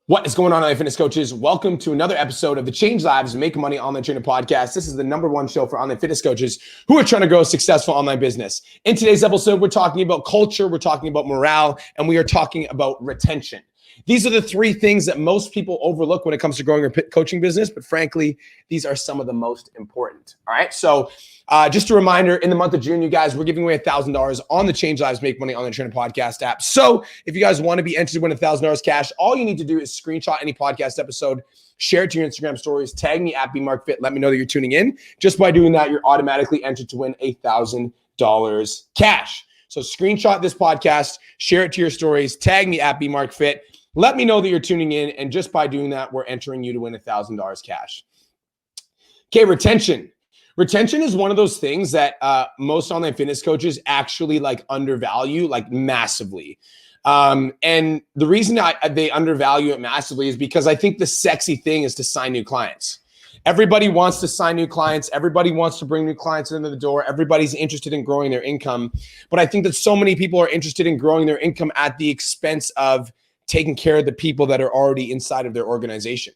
What is going on, online fitness coaches? Welcome to another episode of the Change Lives, Make Money Online Trainer podcast. This is the #1 show for online fitness coaches who are trying to grow a successful online business. In today's episode, we're talking about culture, we're talking about morale, and we are talking about retention. These are the three things that most people overlook when it comes to growing your coaching business, but frankly, these are some of the most important. All right, so just a reminder, in the month of June, you guys, we're giving away $1,000 on the Change Lives, Make Money Online Trainer podcast app. So if you guys want to be entered to win $1,000 cash, all you need to do is screenshot any podcast episode, share it to your Instagram stories, tag me at BMarkFit, let me know that you're tuning in. Just by doing that, you're automatically entered to win $1,000 cash. So screenshot this podcast, share it to your stories, tag me at BMarkFit, let me know that you're tuning in, and just by doing that, we're entering you to win $1,000 cash. Okay, retention. Retention is one of those things that most online fitness coaches actually undervalue massively. And the reason they undervalue it massively is because I think the sexy thing is to sign new clients. Everybody wants to sign new clients. Everybody wants to bring new clients into the door. Everybody's interested in growing their income. But I think that so many people are interested in growing their income at the expense of taking care of the people that are already inside of their organization.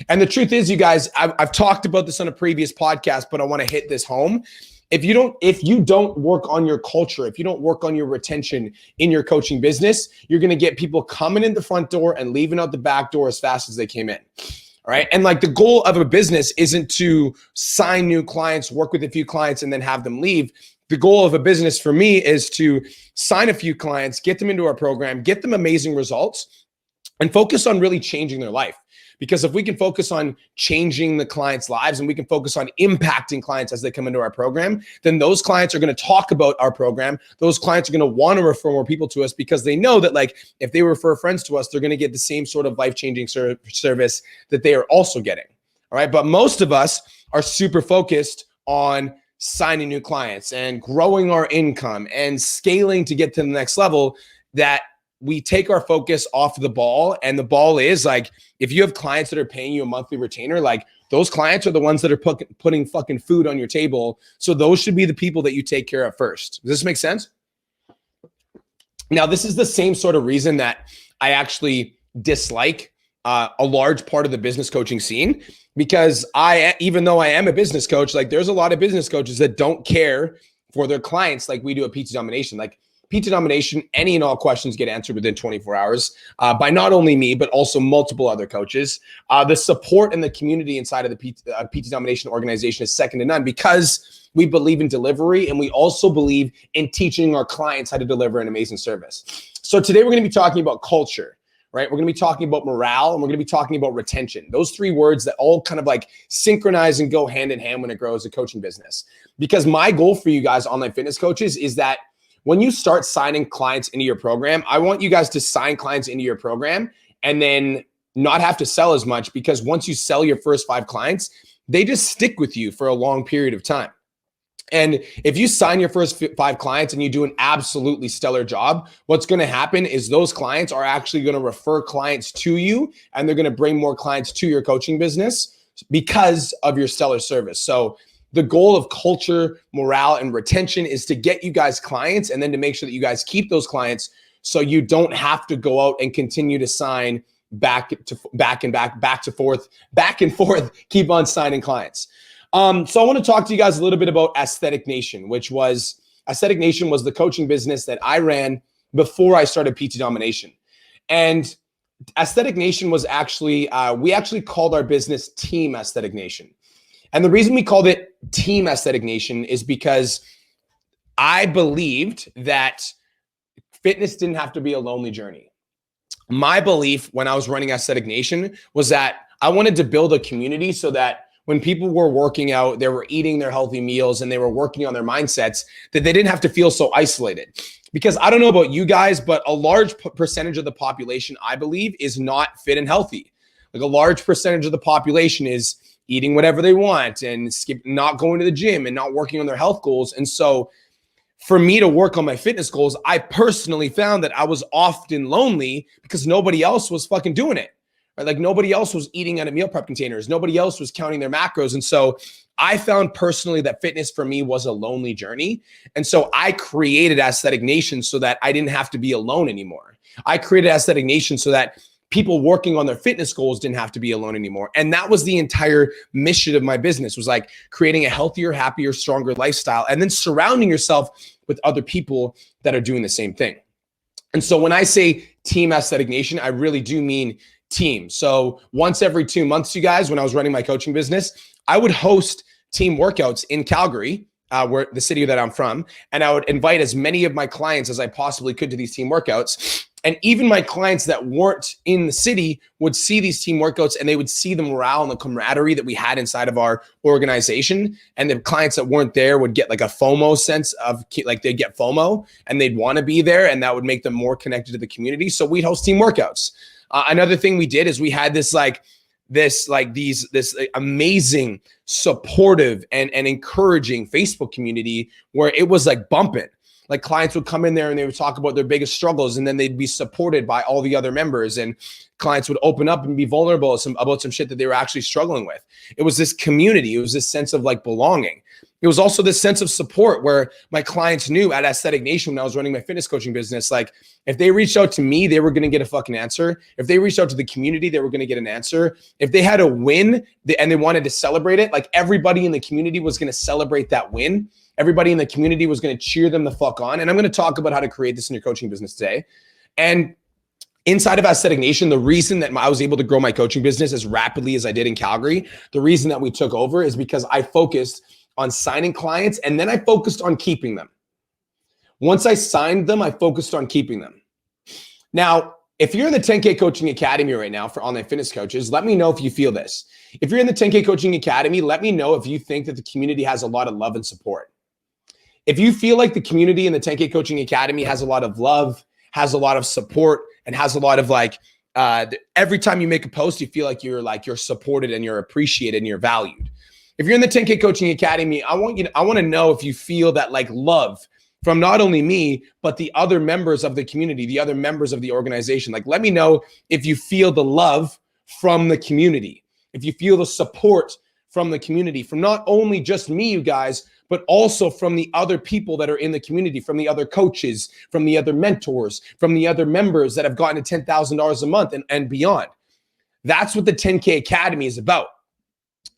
And the truth is, you guys, I've talked about this on a previous podcast, but I want to hit this home. If you don't work on your culture, if you don't work on your retention in your coaching business, you're going to get people coming in the front door and leaving out the back door as fast as they came in. All right. And the goal of a business isn't to sign new clients, work with a few clients, and then have them leave. The goal of a business for me is to sign a few clients, get them into our program, get them amazing results, and focus on really changing their life. Because if we can focus on changing the clients' lives and we can focus on impacting clients as they come into our program, then those clients are going to talk about our program. Those clients are going to want to refer more people to us because they know that if they refer friends to us, they're going to get the same sort of life-changing service that they are also getting. All right. But most of us are super focused on signing new clients and growing our income and scaling to get to the next level, that we take our focus off the ball. And the ball is if you have clients that are paying you a monthly retainer, those clients are the ones that are putting fucking food on your table. So those should be the people that you take care of first. Does this make sense? Now, this is the same sort of reason that I actually dislike a large part of the business coaching scene, because even though I am a business coach, there's a lot of business coaches that don't care for their clients like we do at PT Domination. PT Domination, any and all questions get answered within 24 hours by not only me, but also multiple other coaches. The support and the community inside of the PT Domination organization is second to none, because we believe in delivery and we also believe in teaching our clients how to deliver an amazing service. So today we're going to be talking about culture, right? We're going to be talking about morale, and we're going to be talking about retention. Those three words that all kind of synchronize and go hand in hand when it grows a coaching business. Because my goal for you guys, online fitness coaches, is that when you start signing clients into your program, I want you guys to sign clients into your program and then not have to sell as much, because once you sell your first 5 clients, they just stick with you for a long period of time. And if you sign your first 5 clients and you do an absolutely stellar job, what's going to happen is those clients are actually going to refer clients to you, and they're going to bring more clients to your coaching business because of your stellar service. So the goal of culture, morale, and retention is to get you guys clients, and then to make sure that you guys keep those clients, so you don't have to go out and continue to sign back and forth, keep on signing clients. So I want to talk to you guys a little bit about Aesthetic Nation, Aesthetic Nation was the coaching business that I ran before I started PT Domination. And Aesthetic Nation was actually, we actually called our business Team Aesthetic Nation. And the reason we called it Team Aesthetic Nation is because I believed that fitness didn't have to be a lonely journey. My belief when I was running Aesthetic Nation was that I wanted to build a community so that when people were working out, they were eating their healthy meals and they were working on their mindsets, that they didn't have to feel so isolated. Because I don't know about you guys, but a large percentage of the population, I believe, is not fit and healthy. A large percentage of the population is eating whatever they want and not going to the gym and not working on their health goals. And so for me to work on my fitness goals, I personally found that I was often lonely because nobody else was fucking doing it. Right? Nobody else was eating out of meal prep containers. Nobody else was counting their macros. And so I found personally that fitness for me was a lonely journey. And so I created Aesthetic Nation so that I didn't have to be alone anymore. I created Aesthetic Nation so that people working on their fitness goals didn't have to be alone anymore. And that was the entire mission of my business, was like creating a healthier, happier, stronger lifestyle, and then surrounding yourself with other people that are doing the same thing. And so when I say Team Aesthetic Nation, I really do mean team. So once every 2 months, you guys, when I was running my coaching business, I would host team workouts in Calgary, where the city that I'm from, and I would invite as many of my clients as I possibly could to these team workouts. And even my clients that weren't in the city would see these team workouts, and they would see the morale and the camaraderie that we had inside of our organization. And the clients that weren't there would get like a FOMO sense of, like, they'd get FOMO and they'd want to be there, and that would make them more connected to the community. So we'd host team workouts. Another thing we did is we had this amazing, supportive and encouraging Facebook community where it was like bumping. Like, clients would come in there and they would talk about their biggest struggles, and then they'd be supported by all the other members, and clients would open up and be vulnerable about some shit that they were actually struggling with. It was this community. It was this sense of like belonging. It was also this sense of support where my clients knew at Aesthetic Nation, when I was running my fitness coaching business, like, if they reached out to me, they were going to get a fucking answer. If they reached out to the community, they were going to get an answer. If they had a win and they wanted to celebrate it, like, everybody in the community was going to celebrate that win. Everybody in the community was going to cheer them the fuck on. And I'm going to talk about how to create this in your coaching business today. And inside of Aesthetic Nation, the reason that I was able to grow my coaching business as rapidly as I did in Calgary, the reason that we took over is because I focused on signing clients, and then I focused on keeping them. Once I signed them, I focused on keeping them. Now, if you're in the 10K Coaching Academy right now for online fitness coaches, let me know if you feel this. If you're in the 10K Coaching Academy, let me know if you think that the community has a lot of love and support. If you feel like the community in the 10K Coaching Academy has a lot of love, has a lot of support, and has a lot of like, every time you make a post, you feel like you're supported and you're appreciated and you're valued. If you're in the 10K Coaching Academy, I want to know if you feel that like love from not only me, but the other members of the community, the other members of the organization. Like, let me know if you feel the love from the community, if you feel the support from the community, from not only just me, you guys, but also from the other people that are in the community, from the other coaches, from the other mentors, from the other members that have gotten to $10,000 a month and beyond. That's what the 10K Academy is about.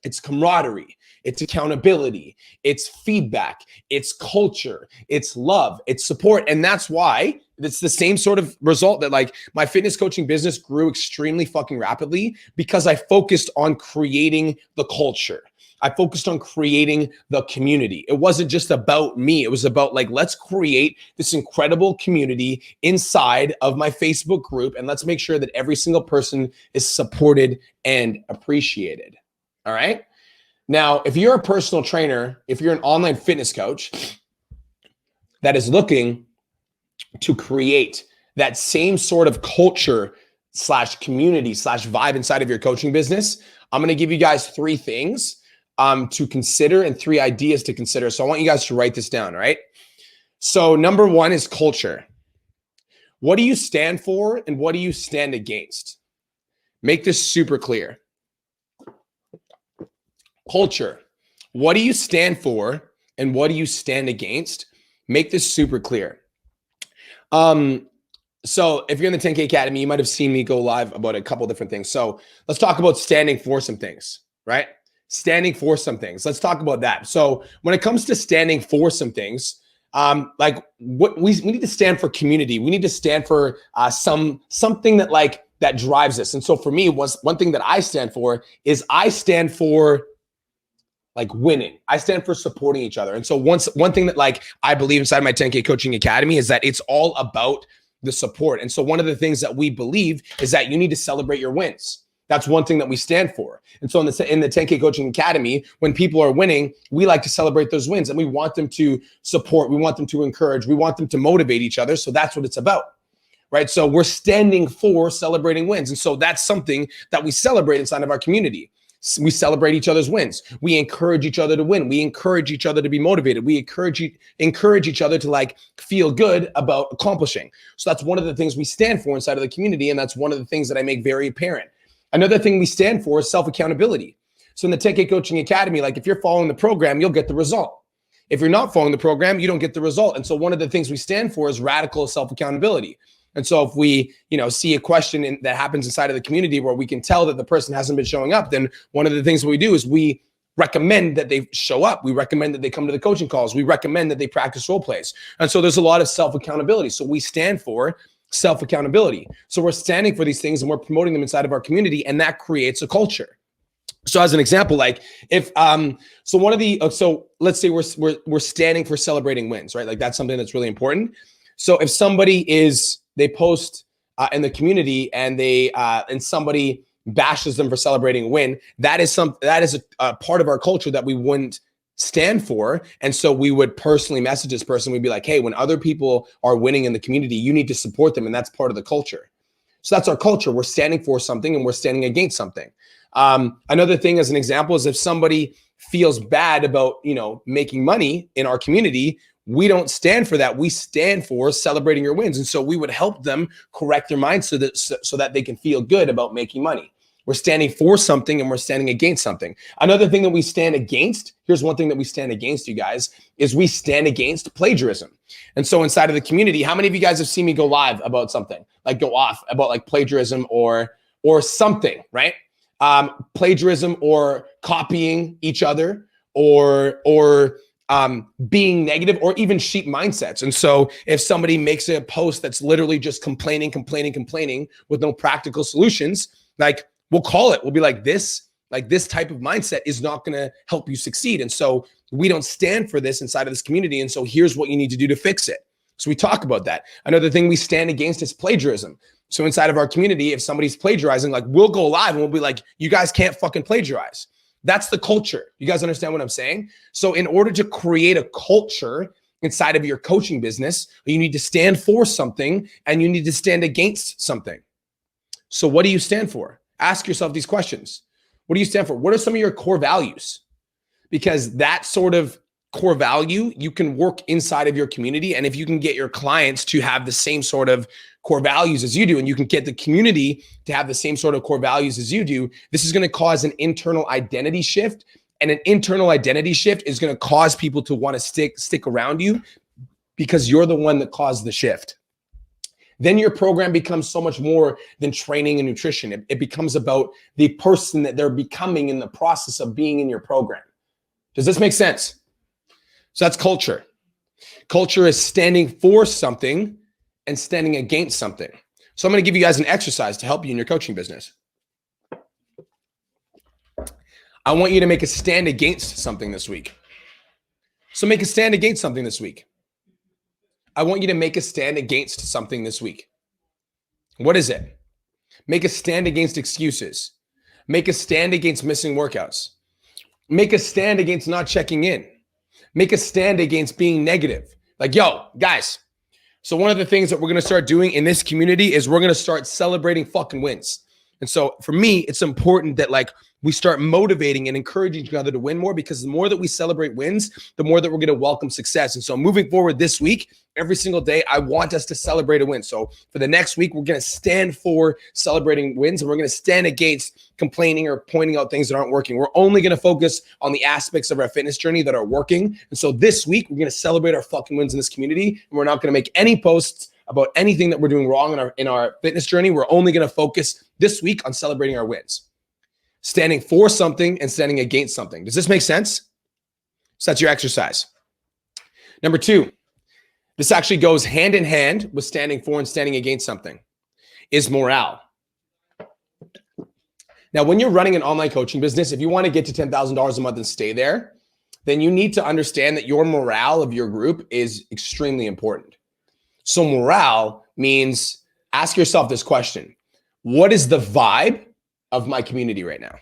It's camaraderie, it's accountability, it's feedback, it's culture, it's love, it's support. And that's why it's the same sort of result that like my fitness coaching business grew extremely fucking rapidly, because I focused on creating the culture. I focused on creating the community. It wasn't just about me. It was about like, let's create this incredible community inside of my Facebook group, and let's make sure that every single person is supported and appreciated. All right. Now, if you're a personal trainer, if you're an online fitness coach that is looking to create that same sort of culture / community / vibe inside of your coaching business, I'm going to give you guys 3 things to consider and 3 ideas to consider. So I want you guys to write this down. All right. So number 1 is culture. What do you stand for and what do you stand against? Make this super clear. Culture. What do you stand for and what do you stand against? Make this super clear. So if you're in the 10K Academy, you might have seen me go live about a couple different things. So let's talk about standing for some things, right? Standing for some things. Let's talk about that. So when it comes to standing for some things, like what we need to stand for community. We need to stand for something that drives us. And so for me, one thing that I stand for is I stand for like winning. I stand for supporting each other. And so one thing that like I believe inside my 10K Coaching Academy is that it's all about the support. And so one of the things that we believe is that you need to celebrate your wins. That's one thing that we stand for. And so in the 10K Coaching Academy, when people are winning, we like to celebrate those wins, and we want them to support. We want them to encourage. We want them to motivate each other. So that's what it's about, right? So we're standing for celebrating wins. And so that's something that we celebrate inside of our community. We celebrate each other's wins. We encourage each other to win. We encourage each other to be motivated. We encourage each other to like feel good about accomplishing. So that's one of the things we stand for inside of the community. And that's one of the things that I make very apparent. Another thing we stand for is self-accountability. So in the 10K Coaching Academy, like if you're following the program, you'll get the result. If you're not following the program, you don't get the result. And so one of the things we stand for is radical self-accountability. And so if we, see a question that happens inside of the community where we can tell that the person hasn't been showing up, then one of the things we do is we recommend that they show up. We recommend that they come to the coaching calls. We recommend that they practice role plays. And so there's a lot of self-accountability. So we stand for self-accountability. So we're standing for these things and we're promoting them inside of our community, and that creates a culture. So as an example, like if so let's say we're standing for celebrating wins, right? Like that's something that's really important. So if they post in the community and somebody bashes them for celebrating a win, that is a part of our culture that we wouldn't stand for. And so we would personally message this person. We'd be like, hey, when other people are winning in the community, you need to support them. And that's part of the culture. So that's our culture. We're standing for something and we're standing against something. Another thing as an example is if somebody feels bad about, making money in our community, we don't stand for that. We stand for celebrating your wins. And so we would help them correct their mind so that they can feel good about making money. We're standing for something and we're standing against something. Another thing that we stand against, here's one thing that we stand against, you guys, is we stand against plagiarism. And so inside of the community, how many of you guys have seen me go live about something, like go off about like plagiarism or something, right? Plagiarism or copying each other or being negative or even sheep mindsets. And so if somebody makes a post that's literally just complaining with no practical solutions, like we'll call it, we'll be like this type of mindset is not going to help you succeed. And so we don't stand for this inside of this community. And so here's what you need to do to fix it. So we talk about that. Another thing we stand against is plagiarism. So inside of our community, if somebody's plagiarizing, like we'll go live and we'll be like, you guys can't fucking plagiarize. That's the culture. You guys understand what I'm saying? So in order to create a culture inside of your coaching business, you need to stand for something and you need to stand against something. So what do you stand for? Ask yourself these questions. What do you stand for? What are some of your core values? Because that sort of core value, you can work inside of your community. And if you can get your clients to have the same sort of core values as you do, and you can get the community to have the same sort of core values as you do, this is going to cause an internal identity shift. And an internal identity shift is going to cause people to want to stick around you because you're the one that caused the shift. Then your program becomes so much more than training and nutrition. It becomes about the person that they're becoming in the process of being in your program. Does this make sense? So that's culture. Culture is standing for something and standing against something. So I'm going to give you guys an exercise to help you in your coaching business. I want you to make a stand against something this week. So make a stand against something this week. I want you to make a stand against something this week. What is it? Make a stand against excuses. Make a stand against missing workouts. Make a stand against not checking in. Make a stand against being negative. Like, yo, guys. So one of the things that we're going to start doing in this community is we're going to start celebrating fucking wins. And so for me, it's important that like we start motivating and encouraging each other to win more, because the more that we celebrate wins, the more that we're going to welcome success. And so moving forward this week, every single day, I want us to celebrate a win. So for the next week, we're going to stand for celebrating wins, and we're going to stand against complaining or pointing out things that aren't working. We're only going to focus on the aspects of our fitness journey that are working. And so this week, we're going to celebrate our fucking wins in this community, and we're not going to make any posts about anything that we're doing wrong in our fitness journey. We're only going to focus this week on celebrating our wins, standing for something and standing against something. Does this make sense? So that's your exercise. Number 2, this actually goes hand in hand with standing for and standing against something, is morale. Now, when you're running an online coaching business, if you want to get to $10,000 a month and stay there, then you need to understand that your morale of your group is extremely important. So morale means, ask yourself this question: what is the vibe of my community right now?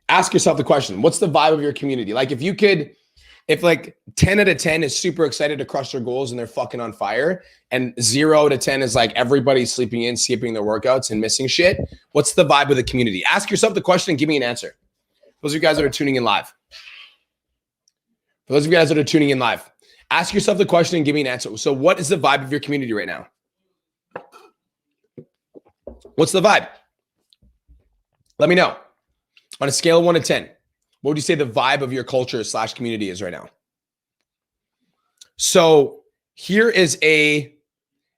Ask yourself the question, what's the vibe of your community? Like if like 10 out of 10 is super excited to crush their goals and they're fucking on fire, and 0 to 10 is like everybody's sleeping in, skipping their workouts and missing shit, what's the vibe of the community? Ask yourself the question and give me an answer. Those of you guys that are tuning in live. For those of you guys that are tuning in live, ask yourself the question and give me an answer. So what is the vibe of your community right now? What's the vibe? Let me know. On a scale of 1 to 10, what would you say the vibe of your culture / community is right now? So here is a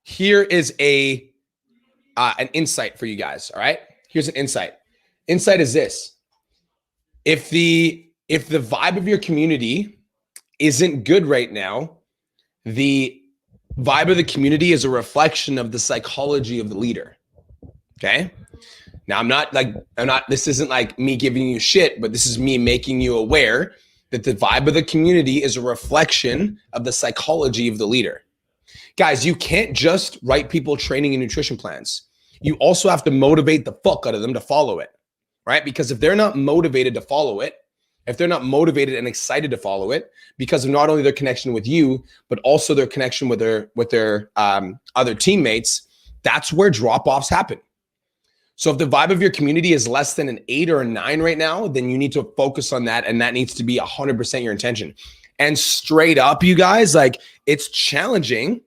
Here is an insight for you guys. All right. Here's an insight. Insight is this. If the vibe of your community isn't good right now, the vibe of the community is a reflection of the psychology of the leader. Okay. Now this isn't like me giving you shit, but this is me making you aware that the vibe of the community is a reflection of the psychology of the leader. Guys, you can't just write people training and nutrition plans. You also have to motivate the fuck out of them to follow it, right? Because if they're not motivated to follow it, if they're not motivated and excited to follow it, because of not only their connection with you, but also their connection with their other teammates, that's where drop-offs happen. So if the vibe of your community is less than an 8 or a 9 right now, then you need to focus on that, and that needs to be 100% your intention. And straight up, you guys, like, it's challenging.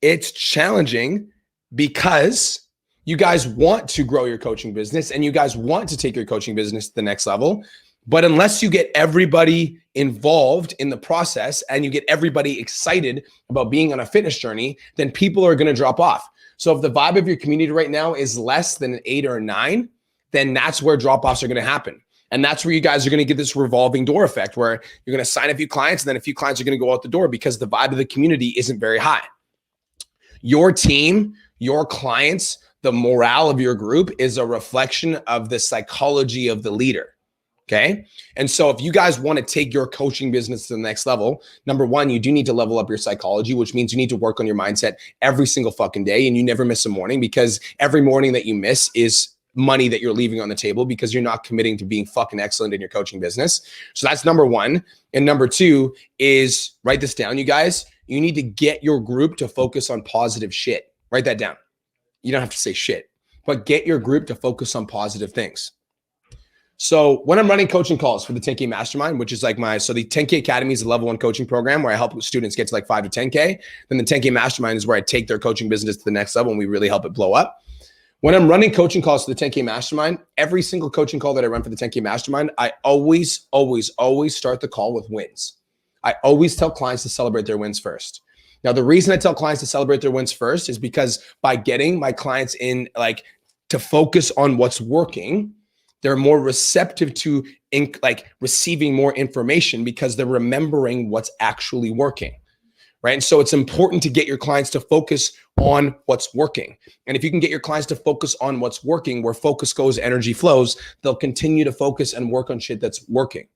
It's challenging because you guys want to grow your coaching business and you guys want to take your coaching business to the next level. But unless you get everybody involved in the process and you get everybody excited about being on a fitness journey, then people are going to drop off. So if the vibe of your community right now is less than an 8 or a 9, then that's where drop-offs are going to happen. And that's where you guys are going to get this revolving door effect where you're going to sign a few clients and then a few clients are going to go out the door because the vibe of the community isn't very high. Your team, your clients, the morale of your group is a reflection of the psychology of the leader. Okay. And so if you guys want to take your coaching business to the next level, number one, you do need to level up your psychology, which means you need to work on your mindset every single fucking day. And you never miss a morning, because every morning that you miss is money that you're leaving on the table because you're not committing to being fucking excellent in your coaching business. So that's number one. And number two is, write this down, you guys. You need to get your group to focus on positive shit. Write that down. You don't have to say shit, but get your group to focus on positive things. So when I'm running coaching calls for the 10K Mastermind, which is like so the 10K Academy is a level 1 coaching program where I help students get to like 5 to 10K. Then the 10K Mastermind is where I take their coaching business to the next level and we really help it blow up. When I'm running coaching calls for the 10K Mastermind, every single coaching call that I run for the 10K Mastermind, I always start the call with wins. I always tell clients to celebrate their wins first. Now, the reason I tell clients to celebrate their wins first is because by getting my clients in, like, to focus on what's working, they're more receptive to receiving more information because they're remembering what's actually working, right? And so it's important to get your clients to focus on what's working. And if you can get your clients to focus on what's working, where focus goes, energy flows, they'll continue to focus and work on shit that's working.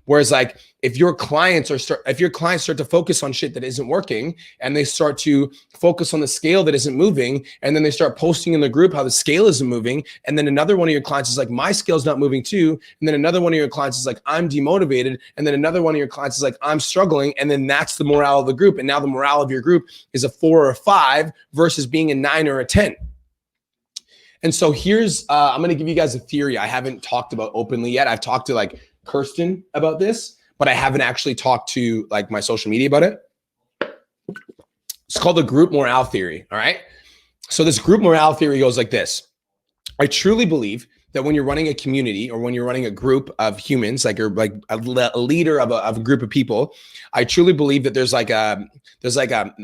Whereas, like, if your clients start to focus on shit that isn't working and they start to focus on the scale that isn't moving, and then they start posting in the group how the scale isn't moving, and then another one of your clients is like, my scale's not moving too, and then another one of your clients is like, I'm demotivated, and then another one of your clients is like, I'm struggling, and then that's the morale of the group. And now the morale of your group is a 4 or a 5 versus being a 9 or a 10. And so here's, I'm going to give you guys a theory I haven't talked about openly yet. I've talked to like Kirsten about this, but I haven't actually talked to like my social media about it. It's called the group morale theory. All right. So this group morale theory goes like this. I truly believe that when you're running a community or when you're running a group of humans, like you're like a leader of a group of people, I truly believe that there's like a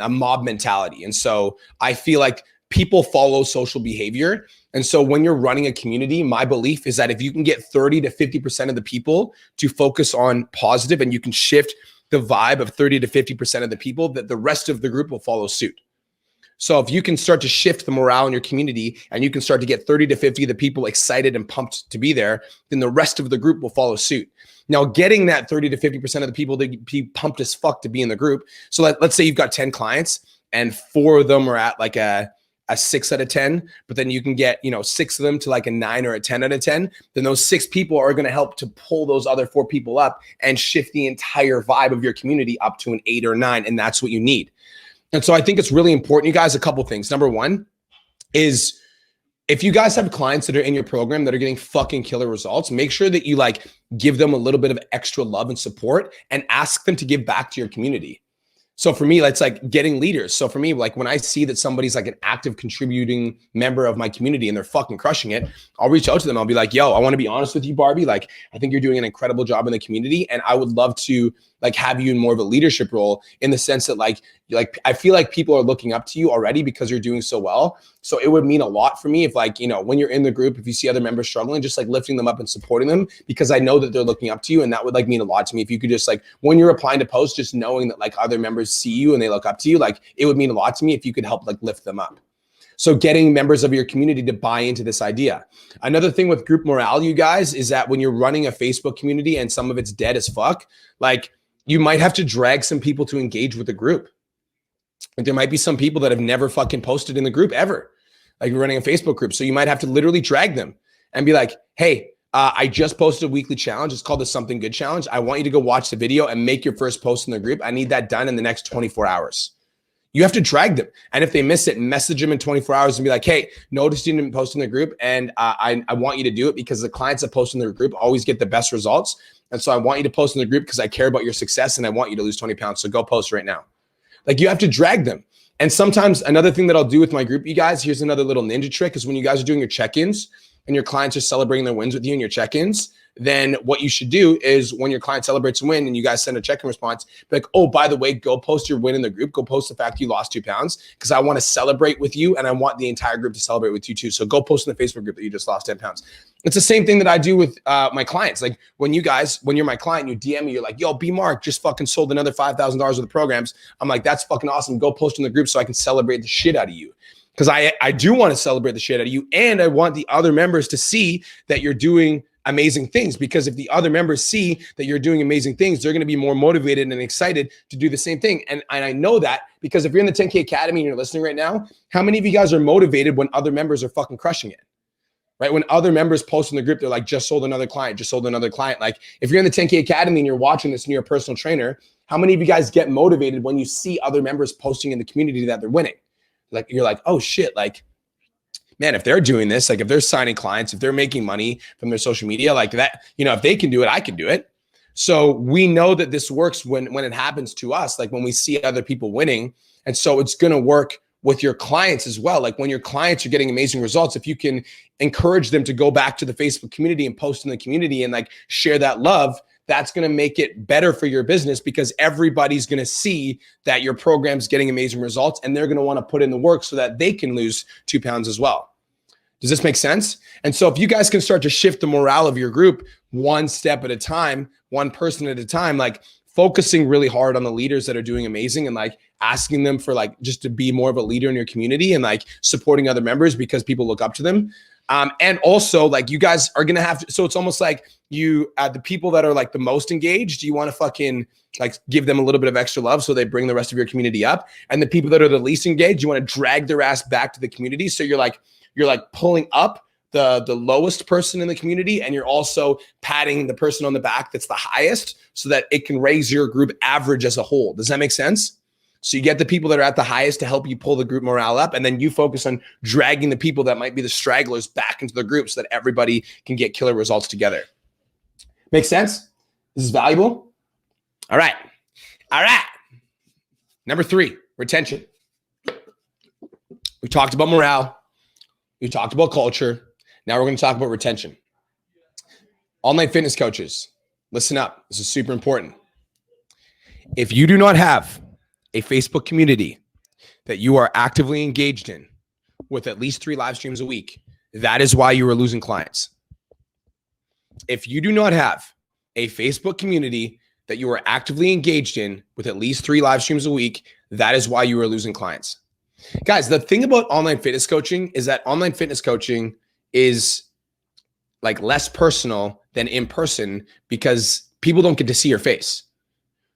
mob mentality. And so I feel like people follow social behavior. And so when you're running a community, my belief is that if you can get 30 to 50% of the people to focus on positive, and you can shift the vibe of 30 to 50% of the people, that the rest of the group will follow suit. So if you can start to shift the morale in your community and you can start to get 30 to 50 of the people excited and pumped to be there, then the rest of the group will follow suit. Now, getting that 30 to 50% of the people to be pumped as fuck to be in the group. So let's say you've got 10 clients and 4 of them are at like a 6 out of 10, but then you can get, 6 of them to like a 9 or a 10 out of 10. Then those 6 people are going to help to pull those other 4 people up and shift the entire vibe of your community up to an 8 or 9. And that's what you need. And so I think it's really important, you guys, a couple things. Number one is, if you guys have clients that are in your program that are getting fucking killer results, make sure that you like give them a little bit of extra love and support and ask them to give back to your community. So for me, it's like getting leaders. So for me, like when I see that somebody's like an active contributing member of my community and they're fucking crushing it, I'll reach out to them. I'll be like, yo, I want to be honest with you, Barbie. Like, I think you're doing an incredible job in the community and I would love to like have you in more of a leadership role, in the sense that like I feel like people are looking up to you already because you're doing so well. So it would mean a lot for me if, like, when you're in the group, if you see other members struggling, just like lifting them up and supporting them, because I know that they're looking up to you. And that would like mean a lot to me if you could just like, when you're applying to posts, just knowing that like other members see you and they look up to you, like it would mean a lot to me if you could help like lift them up. So getting members of your community to buy into this idea. Another thing with group morale, you guys, is that when you're running a Facebook community and some of it's dead as fuck, like you might have to drag some people to engage with the group. Like there might be some people that have never fucking posted in the group ever. Like you're running a Facebook group. So you might have to literally drag them and be like, hey, I just posted a weekly challenge. It's called the Something Good Challenge. I want you to go watch the video and make your first post in the group. I need that done in the next 24 hours. You have to drag them. And if they miss it, message them in 24 hours and be like, hey, noticed you didn't post in the group. And I want you to do it because the clients that post in their group always get the best results. And so I want you to post in the group because I care about your success and I want you to lose 20 pounds. So go post right now. Like you have to drag them. And sometimes another thing that I'll do with my group, you guys, here's another little ninja trick, is when you guys are doing your check-ins and your clients are celebrating their wins with you in your check-ins, then what you should do is when your client celebrates a win and you guys send a check-in response, be like, oh, by the way, go post your win in the group. Go post the fact you lost 2 pounds because I want to celebrate with you and I want the entire group to celebrate with you too. So go post in the Facebook group that you just lost 10 pounds. It's the same thing that I do with my clients. Like when you're my client, you DM me, you're like, yo, B Mark just fucking sold another $5,000 worth of programs. I'm like, that's fucking awesome. Go post in the group so I can celebrate the shit out of you. Because I do want to celebrate the shit out of you. And I want the other members to see that you're doing amazing things, because if the other members see that you're doing amazing things, they're going to be more motivated and excited to do the same thing. And I know that because if you're in the 10K Academy and you're listening right now, how many of you guys are motivated when other members are fucking crushing it? Right? When other members post in the group, they're like, just sold another client, just sold another client. Like if you're in the 10K Academy and you're watching this and you're a personal trainer, how many of you guys get motivated when you see other members posting in the community that they're winning? Like you're like, oh shit, like, man, if they're doing this, like if they're signing clients, if they're making money from their social media like that, if they can do it, I can do it. So we know that this works when it happens to us, like when we see other people winning. And so it's going to work with your clients as well. Like when your clients are getting amazing results, if you can encourage them to go back to the Facebook community and post in the community and like share that love, that's going to make it better for your business, because everybody's going to see that your program's getting amazing results and they're going to want to put in the work so that they can lose 2 pounds as well. Does this make sense? And so if you guys can start to shift the morale of your group one step at a time, one person at a time, like focusing really hard on the leaders that are doing amazing and like asking them for like just to be more of a leader in your community and like supporting other members because people look up to them. And also like you guys are going to have to, so it's almost like you, the people that are like the most engaged, you want to fucking like give them a little bit of extra love so they bring the rest of your community up. And the people that are the least engaged, you want to drag their ass back to the community. So you're like pulling up the lowest person in the community, and you're also patting the person on the back that's the highest so that it can raise your group average as a whole. Does that make sense? So you get the people that are at the highest to help you pull the group morale up, and then you focus on dragging the people that might be the stragglers back into the group so that everybody can get killer results together. Make sense? This is valuable? All right. Number 3, retention. We talked about morale. We talked about culture. Now we're going to talk about retention. Online fitness coaches, listen up. This is super important. If you do not have a Facebook community that you are actively engaged in with at least 3 live streams a week, that is why you are losing clients. If you do not have a Facebook community that you are actively engaged in with at least 3 live streams a week, that is why you are losing clients. Guys, the thing about online fitness coaching is that online fitness coaching is like less personal than in person because people don't get to see your face.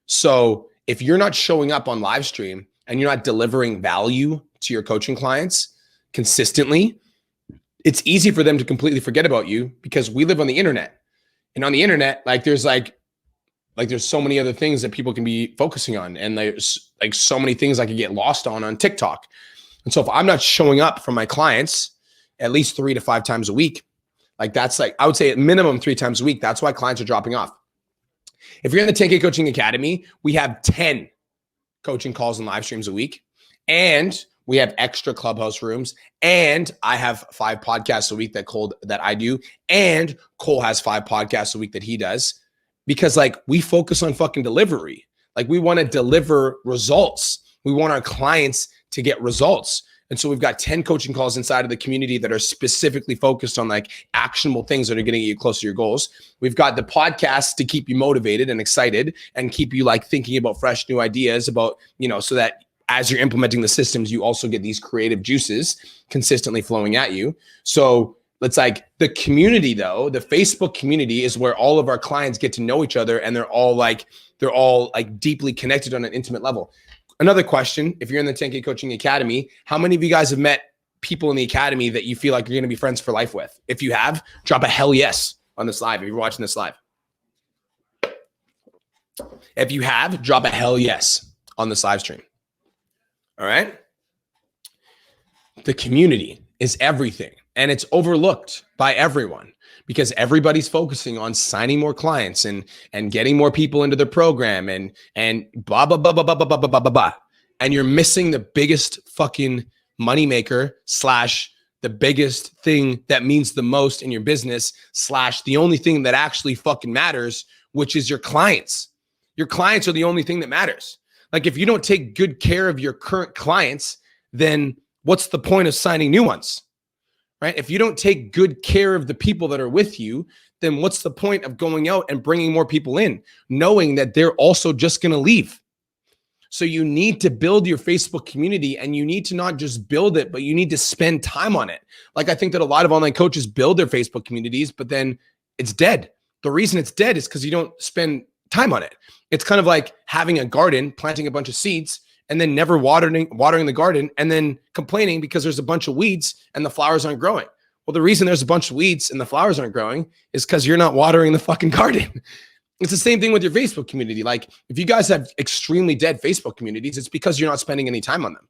So if you're not showing up on live stream and you're not delivering value to your coaching clients consistently, it's easy for them to completely forget about you because we live on the internet. And on the internet, there's so many other things that people can be focusing on. And there's like so many things I could get lost on TikTok. And so if I'm not showing up for my clients at least 3 to 5 times a week, that's I would say at minimum 3 times a week, that's why clients are dropping off. If you're in the 10K Coaching Academy, we have 10 coaching calls and live streams a week. And we have extra clubhouse rooms. And I have 5 podcasts a week that I do. And Cole has 5 podcasts a week that he does. because like we focus on fucking delivery. Like we want to deliver results. We want our clients to get results. And so we've got 10 coaching calls inside of the community that are specifically focused on like actionable things that are going to get you closer to your goals. We've got the podcast to keep you motivated and excited and keep you like thinking about fresh new ideas about, so that as you're implementing the systems, you also get these creative juices consistently flowing at you. So it's like the community though, the Facebook community is where all of our clients get to know each other and they're all like deeply connected on an intimate level. Another question, if you're in the 10K Coaching Academy, how many of you guys have met people in the academy that you feel like you're going to be friends for life with? If you have, drop a hell yes on this live if you're watching this live. If you have, drop a hell yes on this live stream. All right? The community is everything, and it's overlooked by everyone because everybody's focusing on signing more clients and getting more people into their program and blah, blah, blah, blah, blah, blah, blah, blah, blah, blah. And you're missing the biggest fucking moneymaker / the biggest thing that means the most in your business / the only thing that actually fucking matters, which is your clients. Your clients are the only thing that matters. Like if you don't take good care of your current clients, then what's the point of signing new ones? Right? If you don't take good care of the people that are with you, then what's the point of going out and bringing more people in, knowing that they're also just going to leave? So you need to build your Facebook community, and you need to not just build it, but you need to spend time on it. Like I think that a lot of online coaches build their Facebook communities, but then it's dead. The reason it's dead is because you don't spend time on it. It's kind of like having a garden, planting a bunch of seeds, and then never watering the garden, and then complaining because there's a bunch of weeds and the flowers aren't growing. Well, the reason there's a bunch of weeds and the flowers aren't growing is because you're not watering the fucking garden. It's the same thing with your Facebook community. Like if you guys have extremely dead Facebook communities, it's because you're not spending any time on them.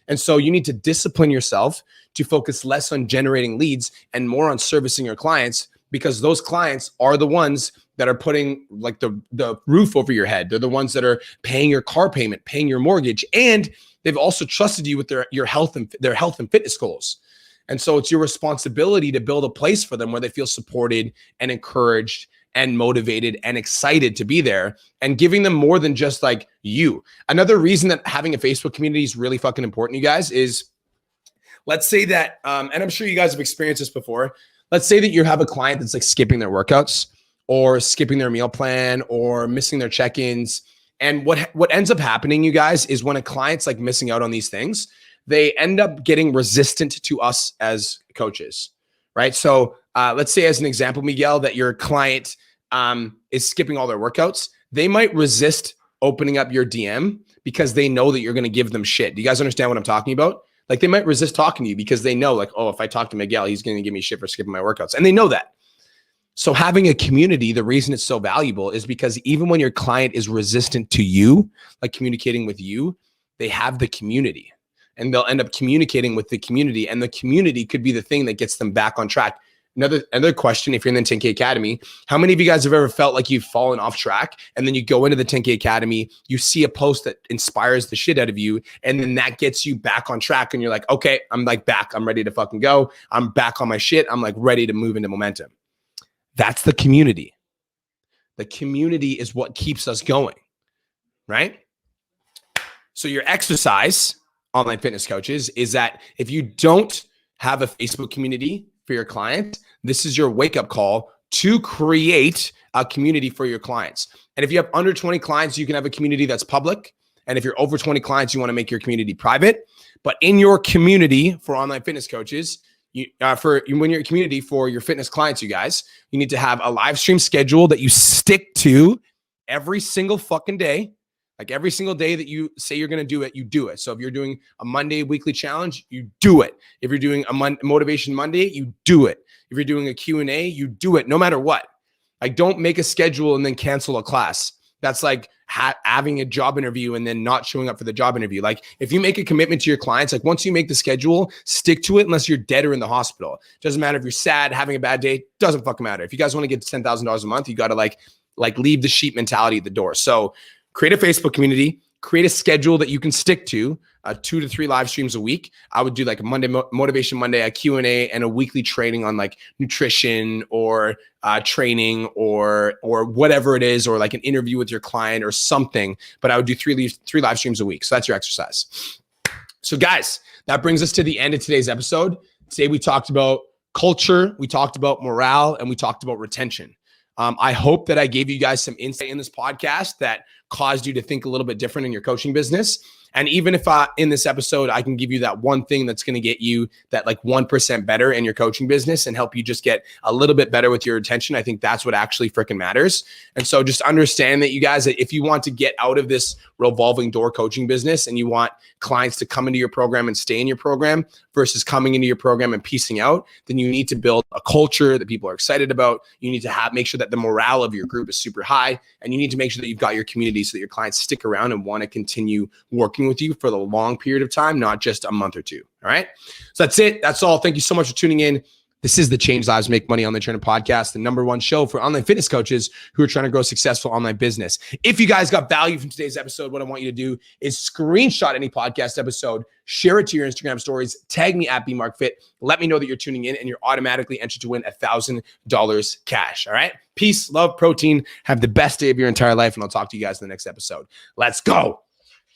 And so you need to discipline yourself to focus less on generating leads and more on servicing your clients, because those clients are the ones that are putting like the roof over your head. They're the ones that are paying your car payment, paying your mortgage, and they've also trusted you with their health and fitness goals. And so it's your responsibility to build a place for them where they feel supported and encouraged and motivated and excited to be there, and giving them more than just like you. Another reason that having a Facebook community is really fucking important, you guys, is let's say that, and I'm sure you guys have experienced this before. Let's say that you have a client that's like skipping their workouts or skipping their meal plan or missing their check-ins. And what ends up happening, you guys, is when a client's like missing out on these things, they end up getting resistant to us as coaches, right? So let's say as an example, Miguel, that your client is skipping all their workouts. They might resist opening up your DM because they know that you're going to give them shit. Do you guys understand what I'm talking about? Like they might resist talking to you because they know like, oh, if I talk to Miguel, he's going to give me shit for skipping my workouts. And they know that. So having a community, the reason it's so valuable is because even when your client is resistant to you, like communicating with you, they have the community and they'll end up communicating with the community, and the community could be the thing that gets them back on track. Another question, if you're in the 10K Academy, how many of you guys have ever felt like you've fallen off track and then you go into the 10K Academy, you see a post that inspires the shit out of you, and then that gets you back on track and you're like, okay, I'm like back. I'm ready to fucking go. I'm back on my shit. I'm like ready to move into momentum. That's the community. The community is what keeps us going, right? So your exercise, online fitness coaches, is that if you don't have a Facebook community for your client, this is your wake-up call to create a community for your clients. And if you have under 20 clients, you can have a community that's public. And if you're over 20 clients, you want to make your community private. But in your community for online fitness coaches, when you're a community for your fitness clients, you guys, you need to have a live stream schedule that you stick to every single fucking day. Like every single day that you say you're going to do it, you do it. So if you're doing a Monday weekly challenge, you do it. If you're doing a Motivation Monday, you do it. If you're doing a Q&A, you do it no matter what. Like don't make a schedule and then cancel a class. That's like having a job interview and then not showing up for the job interview. Like if you make a commitment to your clients, like once you make the schedule, stick to it unless you're dead or in the hospital. Doesn't matter if you're sad, having a bad day, doesn't fucking matter. If you guys want to get $10,000 a month, you got to like leave the sheep mentality at the door. So create a Facebook community, create a schedule that you can stick to, 2 to 3 live streams a week. I would do like a Monday Motivation Monday, a Q&A, and a weekly training on like nutrition or training or whatever it is, or like an interview with your client or something. But I would do three live streams a week. So that's your exercise. So guys, that brings us to the end of today's episode. Today we talked about culture, we talked about morale, and we talked about retention. I hope that I gave you guys some insight in this podcast that caused you to think a little bit different in your coaching business. And even if in this episode, I can give you that one thing that's going to get you that like 1% better in your coaching business and help you just get a little bit better with your retention, I think that's what actually freaking matters. And so just understand that you guys, that if you want to get out of this revolving door coaching business and you want clients to come into your program and stay in your program versus coming into your program and piecing out, then you need to build a culture that people are excited about. You need to make sure that the morale of your group is super high, and you need to make sure that you've got your community so that your clients stick around and want to continue working with you for the long period of time, not just a month or two. All right. So that's it. That's all. Thank you so much for tuning in. This is the Change Lives, Make Money Online Trainer podcast, the #1 show for online fitness coaches who are trying to grow successful online business. If you guys got value from today's episode, what I want you to do is screenshot any podcast episode, share it to your Instagram stories, tag me at BMarkFit. Let me know that you're tuning in, and you're automatically entered to win $1,000 cash. All right. Peace, love, protein. Have the best day of your entire life, and I'll talk to you guys in the next episode. Let's go.